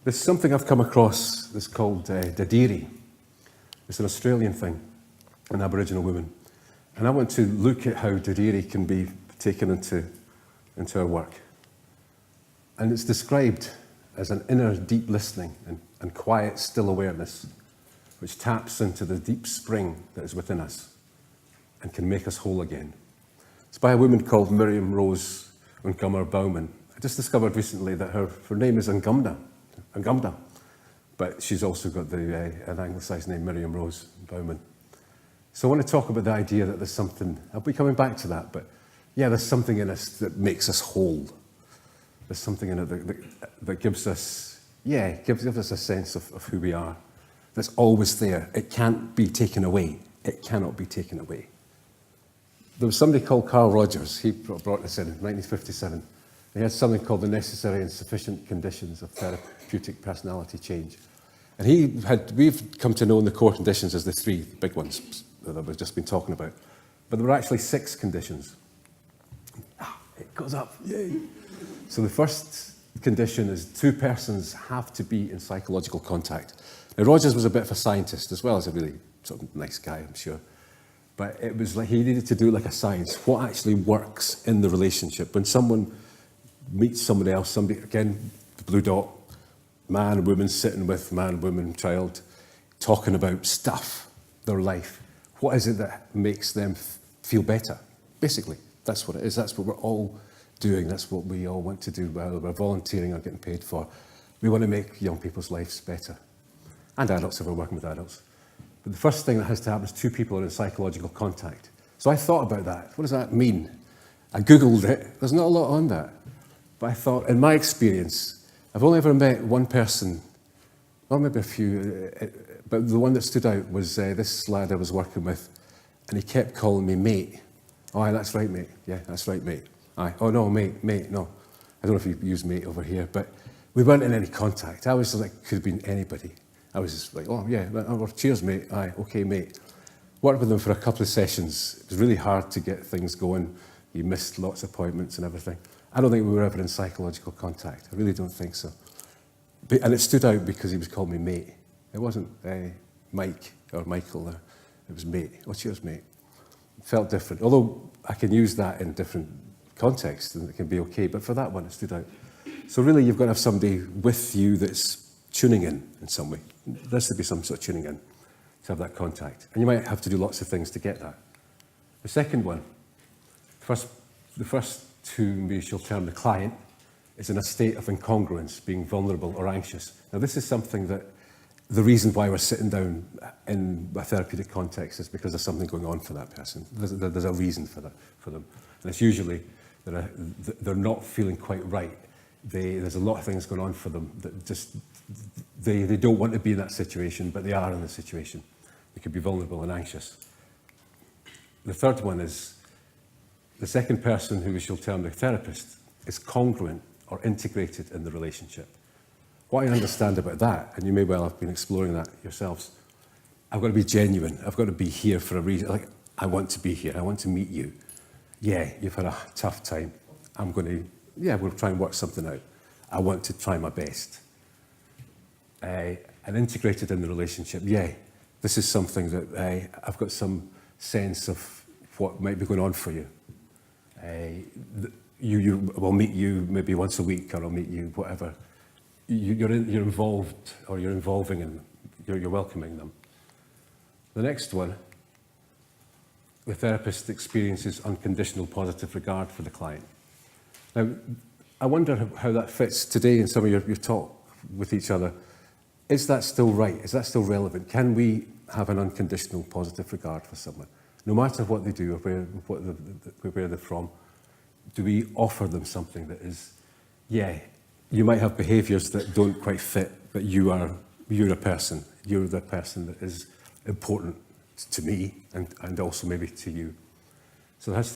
There's something I've come across that's called Dadirri. It's an Australian thing, an Aboriginal woman. And I want to look at how Dadirri can be taken into our work. And it's described as an inner deep listening and quiet, still awareness, which taps into the deep spring that is within us and can make us whole again. It's by a woman called Miriam Rose Uncummer Bowman. I just discovered recently that her name is Ngumda, but she's also got an anglicised name, Miriam Rose Bowman. So I want to talk about the idea that there's something, I'll be coming back to that, but yeah, there's something in us that makes us whole. There's something in it that gives us a sense of who we are. That's always there. It can't be taken away. It cannot be taken away. There was somebody called Carl Rogers. He brought this in 1957. He had something called the necessary and sufficient conditions of therapeutic personality change. And we've come to know in the core conditions as the three big ones that I've just been talking about. But there were actually 6 conditions. It goes up, yay. So the first condition is 2 persons have to be in psychological contact. Now, Rogers was a bit of a scientist as well as a really sort of nice guy, I'm sure. But it was like he needed to do like a science. What actually works in the relationship? When someone meets somebody else, somebody, again, the blue dot, man, woman sitting with man, woman, child, talking about stuff, their life. What is it that makes them feel better? Basically, that's what it is. That's what we're all doing. That's what we all want to do, whether we're volunteering or getting paid for. We want to make young people's lives better. And adults, if we're working with adults. But the first thing that has to happen is 2 people are in psychological contact. So I thought about that. What does that mean? I Googled it. There's not a lot on that. But I thought, in my experience, I've only ever met one person, well, maybe a few, but the one that stood out was this lad I was working with, and he kept calling me mate. Oh, aye, that's right, mate. Yeah, that's right, mate. Aye. Oh, no, mate, no. I don't know if you use mate over here, but we weren't in any contact. I was like, could have been anybody. I was just like, oh, yeah, cheers, mate. Aye, okay, mate. Worked with him for a couple of sessions. It was really hard to get things going. He missed lots of appointments and everything. I don't think we were ever in psychological contact. I really don't think so. And it stood out because he was calling me mate. It wasn't Mike or Michael there. It was mate. Oh, cheers, mate. It felt different. Although I can use that in different contexts and it can be okay, but for that one, it stood out. So really, you've got to have somebody with you that's tuning in some way. There has to be some sort of tuning in to have that contact. And you might have to do lots of things to get that. The second one, the first two, we shall term the client, is in a state of incongruence, being vulnerable or anxious. Now, this is something that the reason why we're sitting down in a therapeutic context is because there's something going on for that person. There's a reason for them. And it's usually that they're not feeling quite right. There's a lot of things going on for them that just, they don't want to be in that situation, but they are in the situation. They could be vulnerable and anxious. The third one is the second person, who we shall term the therapist, is congruent or integrated in the relationship. What I understand about that, and you may well have been exploring that yourselves, I've got to be genuine. I've got to be here for a reason. Like, I want to be here. I want to meet you. Yeah, you've had a tough time. we'll try and work something out. I want to try my best. And integrated in the relationship, this is something that I've got some sense of what might be going on for you. We'll meet you maybe once a week, or I'll meet you, whatever. You're involved, or you're involving them, you're welcoming them. The next one, the therapist experiences unconditional positive regard for the client. Now, I wonder how that fits today in some of your talk with each other. Is that still right? Is that still relevant? Can we have an unconditional positive regard for someone? No matter what they do or where they're from, do we offer them something that is, you might have behaviours that don't quite fit, but you're a person. You're the person that is important to me and also maybe to you. So that's